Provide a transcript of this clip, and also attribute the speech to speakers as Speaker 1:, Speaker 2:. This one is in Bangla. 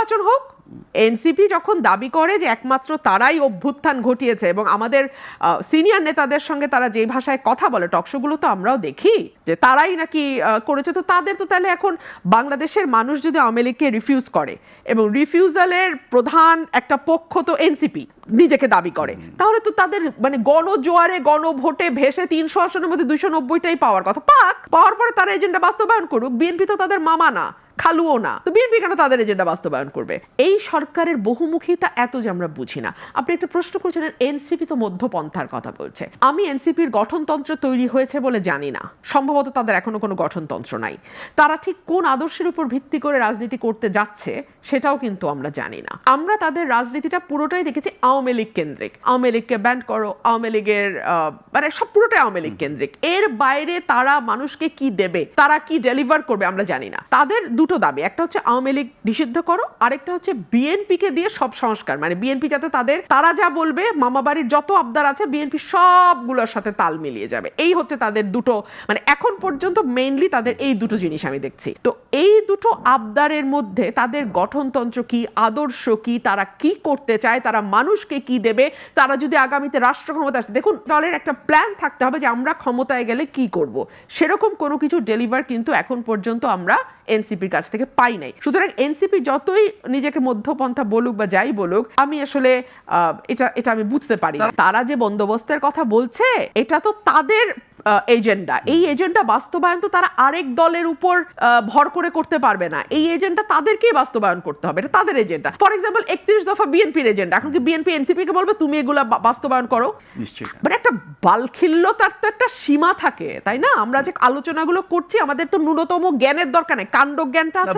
Speaker 1: নির্বাচন হোক। এনসিপি যখন দাবি করে যে একমাত্র তারাই অভ্যুত্থান ঘটিয়েছে এবং আমাদের সিনিয়র নেতাদের সঙ্গে তারা যে ভাষায় কথা বলে, টকশোগুলো তো আমরাও দেখি যে তারাই নাকি করেছে, তো তাদের তো তাহলে এখন বাংলাদেশের মানুষ যদি আওয়ামী লীগকে রিফিউজ করে এবং রিফিউজালের প্রধান একটা পক্ষ তো এনসিপি নিজেকে দাবি করে, তাহলে তো তাদের মানে গণজোয়ারে গণভোটে ভেসে 300 আসনের মধ্যে 290টাই পাওয়ার কথা। পাওয়ার পরে তারা এজেন্ডা বাস্তবায়ন করুক। বিএনপি তো তাদের মামা না, খালুও না, তো বিএনপি কেন তাদের এজেন্ডা বাস্তবায়ন করবে? এই সরকারের বহুমুখিতা এত যে আমরা বুঝি না। আপনি একটা প্রশ্ন করেছিলেন, এনসিপি তো মধ্যপন্থার কথা বলছে। আমি এনসিপির গঠনতন্ত্র তৈরি হয়েছে বলে জানি না, সম্ভবত তাদের এখনো কোনো গঠনতন্ত্র নাই। তারা ঠিক কোন আদর্শের উপর ভিত্তি করে রাজনীতি করতে যাচ্ছে সেটাও কিন্তু আমরা জানি না। আমরা তাদের রাজনীতিটা পুরোটাই দেখেছি আওয়ামী লীগ কেন্দ্রিক। আওয়ামী লীগকে ব্যান করো, আওয়ামী লীগের মানে সব পুরোটাই আওয়ামী লীগ কেন্দ্রিক। এর বাইরে তারা মানুষকে কি দেবে, তারা কি ডেলিভার করবে আমরা জানি না। তাদের দুটো দাবি, একটা হচ্ছে আওয়ামী লীগ নিষিদ্ধ করো, আরেকটা হচ্ছে বিএনপি কে দিয়ে সব সংস্কার, মানে বিএনপি যাতে তারা যা বলবে, মামাবাড়ির যত আবদার আছে বিএনপি সবগুলোর সাথে তাল মিলিয়ে যাবে। এই হচ্ছে তাদের দুটো, মানে এখন পর্যন্ত মেইনলি তাদের এই দুটো জিনিস আমি দেখছি। তো এই দুটো আবদারের মধ্যে তাদের গঠনতন্ত্র কি, আদর্শ কি, তারা কি করতে চায়, তারা মানুষকে কি দেবে, তারা যদি আগামীতে রাষ্ট্র ক্ষমতা আসে, দেখুন দলের একটা প্ল্যান থাকতে হবে যে আমরা ক্ষমতায় গেলে কি করব। সেরকম কোনো কিছু ডেলিভার কিন্তু এখন পর্যন্ত আমরা এনসিপির কাছ থেকে পাই নাই। সুতরাং এনসিপি যতই নিজেকে মধ্যপন্থা বলুক বা যাই বলুক, আমি আসলে এটা আমি বুঝতে পারি। তারা যে বন্দোবস্তের কথা বলছে এটা তো তাদের এজেন্ডা। এই এজেন্ডা বাস্তবায়ন তো তারা আরেক দলের উপর ভর করে করতে পারবে না। এই এজেন্ডা তাদেরকেই বাস্তবায়ন করতে হবে, এটা তাদের এজেন্ডা। ফর এক্সাম্পল 31 দফা বিএনপির এজেন্ডা, এখন কি বিএনপি এনসিপি কে বলবে তুমি এগুলা বাস্তবায়ন করো? নিশ্চয়ই। মানে একটা বালখিল্যতার তো একটা সীমা থাকে, তাই না? আমরা যে আলোচনাগুলো করছি আমাদের তো ন্যূনতম জ্ঞানের দরকার নেই, কাণ্ড জ্ঞানটা আছে।